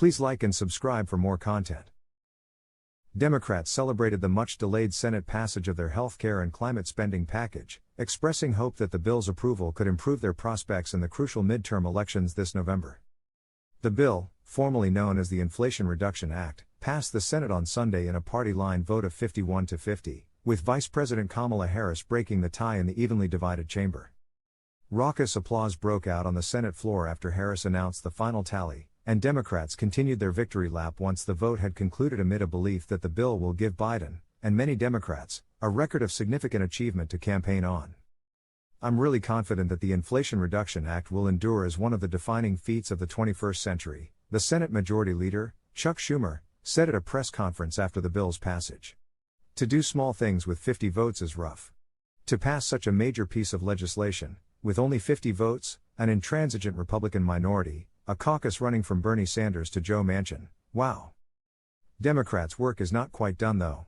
Please like and subscribe for more content. Democrats celebrated the much-delayed Senate passage of their healthcare and climate spending package, expressing hope that the bill's approval could improve their prospects in the crucial midterm elections this November. The bill, formerly known as the Inflation Reduction Act, passed the Senate on Sunday in a party-line vote of 51-50, with Vice President Kamala Harris breaking the tie in the evenly divided chamber. Raucous applause broke out on the Senate floor after Harris announced the final tally, and Democrats continued their victory lap once the vote had concluded amid a belief that the bill will give Biden, and many Democrats, a record of significant achievement to campaign on. "I'm really confident that the Inflation Reduction Act will endure as one of the defining feats of the 21st century," the Senate Majority Leader, Chuck Schumer, said at a press conference after the bill's passage. "To do small things with 50 votes is rough. To pass such a major piece of legislation, with only 50 votes, an intransigent Republican minority, a caucus running from Bernie Sanders to Joe Manchin, wow. Democrats' work is not quite done though.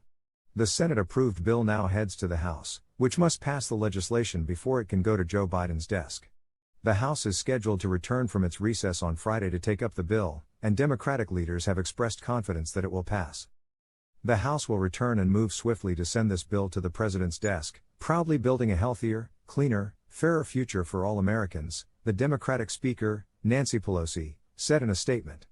The Senate-approved bill now heads to the House, which must pass the legislation before it can go to Joe Biden's desk. The House is scheduled to return from its recess on Friday to take up the bill, and Democratic leaders have expressed confidence that it will pass. The House will return and move swiftly to send this bill to the president's desk, proudly building a healthier, cleaner, fairer future for all Americans, the Democratic Speaker, Nancy Pelosi, said in a statement.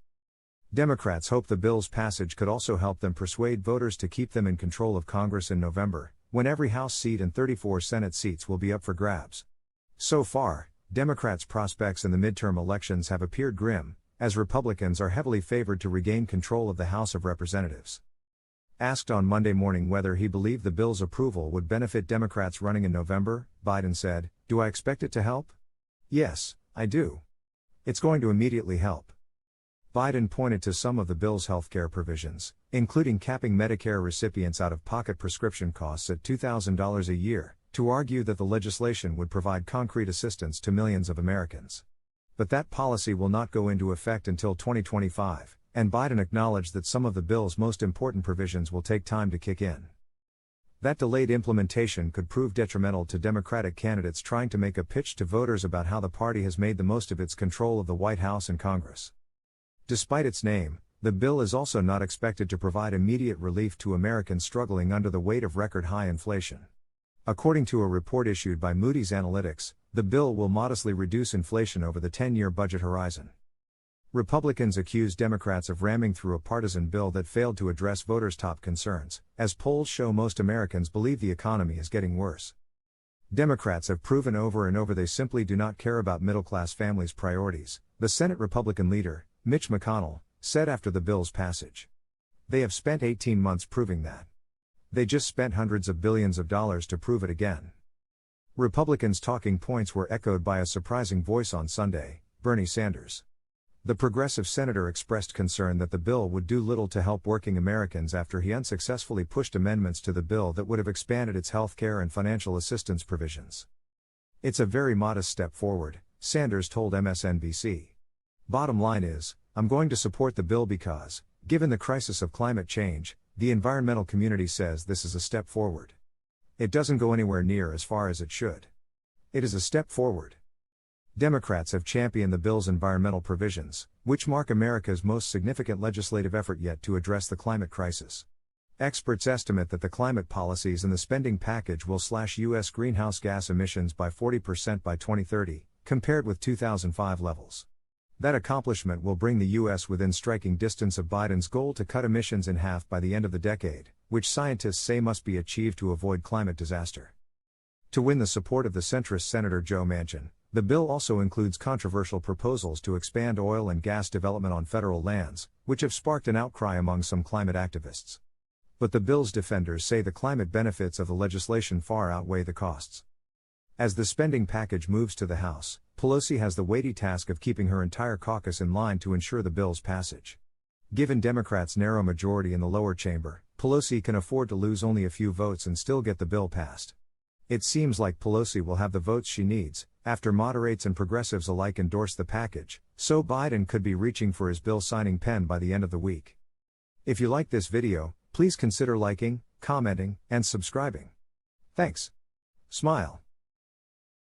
Democrats hope the bill's passage could also help them persuade voters to keep them in control of Congress in November, when every House seat and 34 Senate seats will be up for grabs. So far, Democrats' prospects in the midterm elections have appeared grim, as Republicans are heavily favored to regain control of the House of Representatives. Asked on Monday morning whether he believed the bill's approval would benefit Democrats running in November, Biden said, "Do I expect it to help? Yes, I do. It's going to immediately help." Biden pointed to some of the bill's healthcare provisions, including capping Medicare recipients' out-of-pocket prescription costs at $2,000 a year, to argue that the legislation would provide concrete assistance to millions of Americans. But that policy will not go into effect until 2025, and Biden acknowledged that some of the bill's most important provisions will take time to kick in. That delayed implementation could prove detrimental to Democratic candidates trying to make a pitch to voters about how the party has made the most of its control of the White House and Congress. Despite its name, the bill is also not expected to provide immediate relief to Americans struggling under the weight of record-high inflation. According to a report issued by Moody's Analytics, the bill will modestly reduce inflation over the 10-year budget horizon. Republicans accuse Democrats of ramming through a partisan bill that failed to address voters' top concerns, as polls show most Americans believe the economy is getting worse. Democrats have proven over and over they simply do not care about middle-class families' priorities, the Senate Republican leader, Mitch McConnell, said after the bill's passage. They have spent 18 months proving that. They just spent hundreds of billions of dollars to prove it again. Republicans' talking points were echoed by a surprising voice on Sunday, Bernie Sanders. The progressive senator expressed concern that the bill would do little to help working Americans after he unsuccessfully pushed amendments to the bill that would have expanded its health care and financial assistance provisions. "It's a very modest step forward," Sanders told MSNBC. "Bottom line is, I'm going to support the bill because, given the crisis of climate change, the environmental community says this is a step forward. It doesn't go anywhere near as far as it should. It is a step forward." Democrats have championed the bill's environmental provisions, which mark America's most significant legislative effort yet to address the climate crisis. Experts estimate that the climate policies in the spending package will slash U.S. greenhouse gas emissions by 40% by 2030, compared with 2005 levels. That accomplishment will bring the U.S. within striking distance of Biden's goal to cut emissions in half by the end of the decade, which scientists say must be achieved to avoid climate disaster. To win the support of the centrist Senator Joe Manchin, the bill also includes controversial proposals to expand oil and gas development on federal lands, which have sparked an outcry among some climate activists. But the bill's defenders say the climate benefits of the legislation far outweigh the costs. As the spending package moves to the House, Pelosi has the weighty task of keeping her entire caucus in line to ensure the bill's passage. Given Democrats' narrow majority in the lower chamber, Pelosi can afford to lose only a few votes and still get the bill passed. It seems like Pelosi will have the votes she needs, after moderates and progressives alike endorse the package, so Biden could be reaching for his bill-signing pen by the end of the week. If you like this video, please consider liking, commenting, and subscribing. Thanks. Smile.